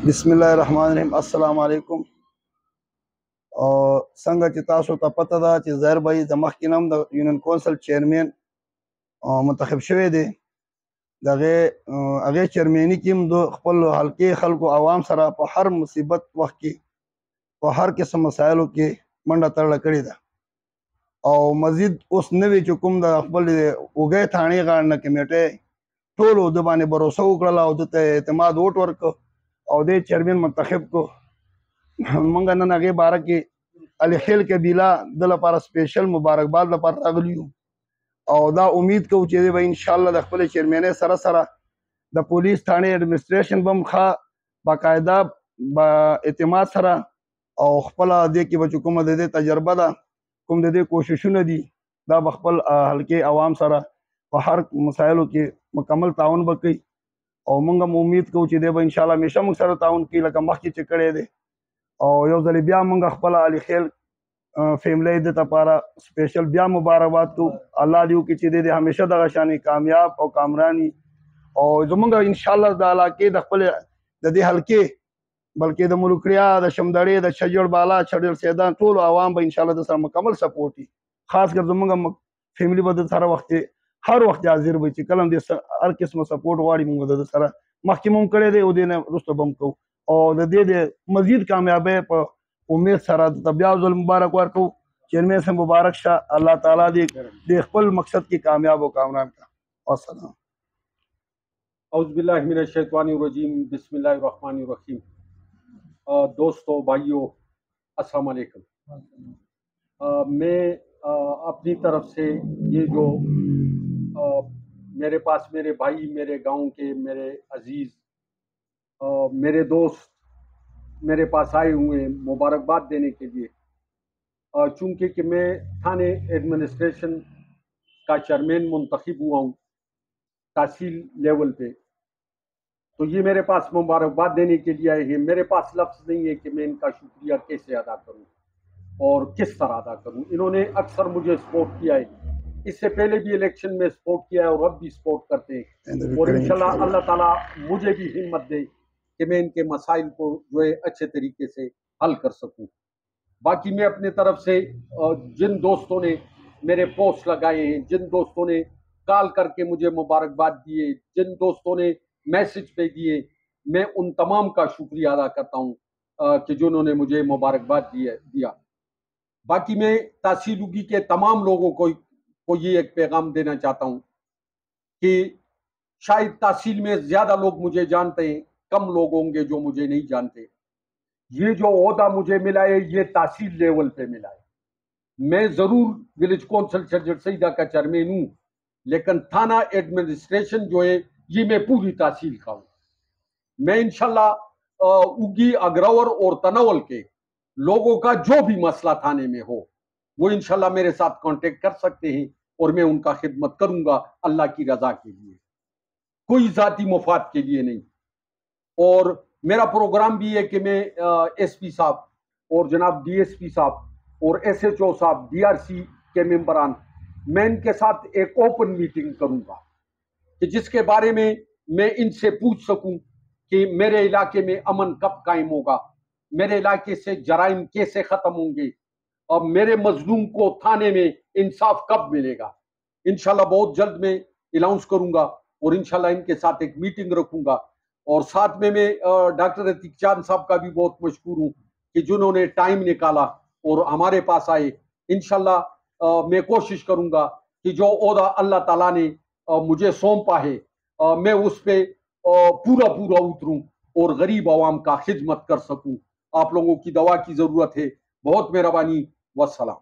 बिस्मिल्लाहिर्रहमानिर्रहीम। अस्सलाम वालेकुम। और संग च तासो ता पता दा च ज़हर भाई द मखकिनम द यूनियन कौंसल चेयरमैन मुंतखब शवे दे दगे अगे चेयरमैनी किम दो खपल हल्के खल्को आवाम सरा प हर मुसीबत वक्त की प हर किस्म मसाइलों के मंडा तरला कड़ी दा और मजीद उस नवी चुकुम द खपल उगे थाने गाड़ना कमेटे टोलो दबाने भरोसा उकड़ला उदते एतमाद वोट वर्क और दे चेयरमैन मुंतखब को मंगा नन अगे बारा के अली खेल के बिला दल पारा स्पेशल मुबारकबाद लपार रागलियो और दा उम्मीद को चेदे भाई इंशाल्लाह द खपल चेयरमैन सरा सरा द पुलिस थाने एडमिनिस्ट्रेशन बम खा बाकायदा बा एतमाद सरा और खपल दे की बचुकुम दे तजर्बा दा कुम दे कोशिशों दी दा बखपल हल्के आवाम सरा और हर मसाइलों के मुकम्मल ताउन बकई और मंगम उम्मीद को चेदे भाई इंशाल्लाह हमेशा मुंग सरा ताउन की लका मख की चिकड़े दे और यो जली ब्या मंगा खपल अली खेल फैमिली दे तपारा स्पेशल ब्या मुबारकबाद को अल्लाह दियो की चीज़ें दे हमेशा दगाशानी कामयाब और कामरानी और जो मंगा इंशाल्लाह दाला के दखपल दे हल्के बल्कि द मुलुकरिया द शमदड़े द छजड़ बाला छजड़ सेदा टोल आवाम ब इंशाल्लाह द सर मुकम्मल सपोर्ट ही खास कर जो मंगा फैमिली बद सारा वक्त हर वक्त हाजिर बची कलम दे हर किस्म सपोर्ट वाड़ी मंगा द सारा मखकिमुम करे दे उदे ने रुस्तो बम को और दे मजीद कामयाब है पर उम्मीद सरा तबियाजुल मुबारक वार को चेयरमैन से मुबारक शाह अल्लाह ताला दे खपल मकसद की कामयाब और कामरान का और सलाम। औज़ुबिल्लाहि मिनश शैतानिर रजीम, बिस्मिल्लाहिर रहमानिर रहीम। दोस्तों, भाइयों, अस्सलाम वालेकुम। मैं अपनी तरफ से ये जो मेरे पास मेरे भाई, मेरे गांव के मेरे अजीज, मेरे दोस्त मेरे पास आए हुए हैं मुबारकबाद देने के लिए, चूँकि कि मैं थाने एडमिनिस्ट्रेशन का चेयरमैन मुंतखब हुआ हूँ तहसील लेवल पे, तो ये मेरे पास मुबारकबाद देने के लिए आए हैं। मेरे पास लफ्ज़ नहीं है कि मैं इनका शुक्रिया कैसे अदा करूँ और किस तरह अदा करूँ। इन्होंने अक्सर मुझे सपोर्ट किया है, इससे पहले भी इलेक्शन में सपोर्ट किया है और अब भी सपोर्ट करते हैं, और इंशाल्लाह अल्लाह ताला मुझे भी हिम्मत दे कि मैं इनके मसाइल को जो है अच्छे तरीके से हल कर सकूं। बाकी मैं अपने तरफ से जिन दोस्तों ने मेरे पोस्ट लगाए हैं, जिन दोस्तों ने कॉल करके मुझे मुबारकबाद दिए, जिन दोस्तों ने मैसेज पे दिए, मैं उन तमाम का शुक्रिया अदा करता हूँ कि जिन्होंने मुझे मुबारकबाद दिया। बाकी मैं तहसील उगी के तमाम लोगों को ये एक पैगाम देना चाहता हूँ कि शायद तहसील में ज्यादा लोग मुझे जानते हैं, कम लोग होंगे जो मुझे नहीं जानते। ये जो ओहदा मुझे मिला है ये तहसील लेवल पे मिला है। मैं जरूर विलेज कौंसिल छज्जड़ सईदा का चेयरमैन हूं, लेकिन थाना एडमिनिस्ट्रेशन जो है ये मैं पूरी तहसील का हूं। मैं इंशाल्लाह उगी, अग्रवर और तनवल के लोगों का जो भी मसला थाने में हो वो इंशाल्लाह मेरे साथ कांटेक्ट कर सकते हैं और मैं उनका खिदमत करूंगा अल्लाह की रजा के लिए, कोई जाती मुफाद के लिए नहीं। और मेरा प्रोग्राम भी है कि मैं एसपी साहब और जनाब डीएसपी साहब और एसएचओ साहब, डीआरसी के मेंबरान, मैं इनके साथ एक ओपन मीटिंग करूंगा कि जिसके बारे में मैं इनसे पूछ सकूं कि मेरे इलाके में अमन कब कायम होगा, मेरे इलाके से जराइम कैसे खत्म होंगे, और मेरे मजलूम को थाने में इंसाफ कब मिलेगा। इंशाल्लाह बहुत जल्द मैं अनाउंस करूंगा और इंशाल्लाह इनके साथ एक मीटिंग रखूंगा। और साथ में मैं डॉक्टर अतीक चांद साहब का भी बहुत मशहूर हूँ कि जिन्होंने टाइम निकाला और हमारे पास आए। इंशाल्लाह मैं कोशिश करूंगा कि जो ओहदा अल्लाह ताला ने मुझे सौंपा है मैं उस पे पूरा उतरूं और गरीब आवाम का खिदमत कर सकूं। आप लोगों की दवा की जरूरत है। बहुत मेहरबानी, वस्सलाम।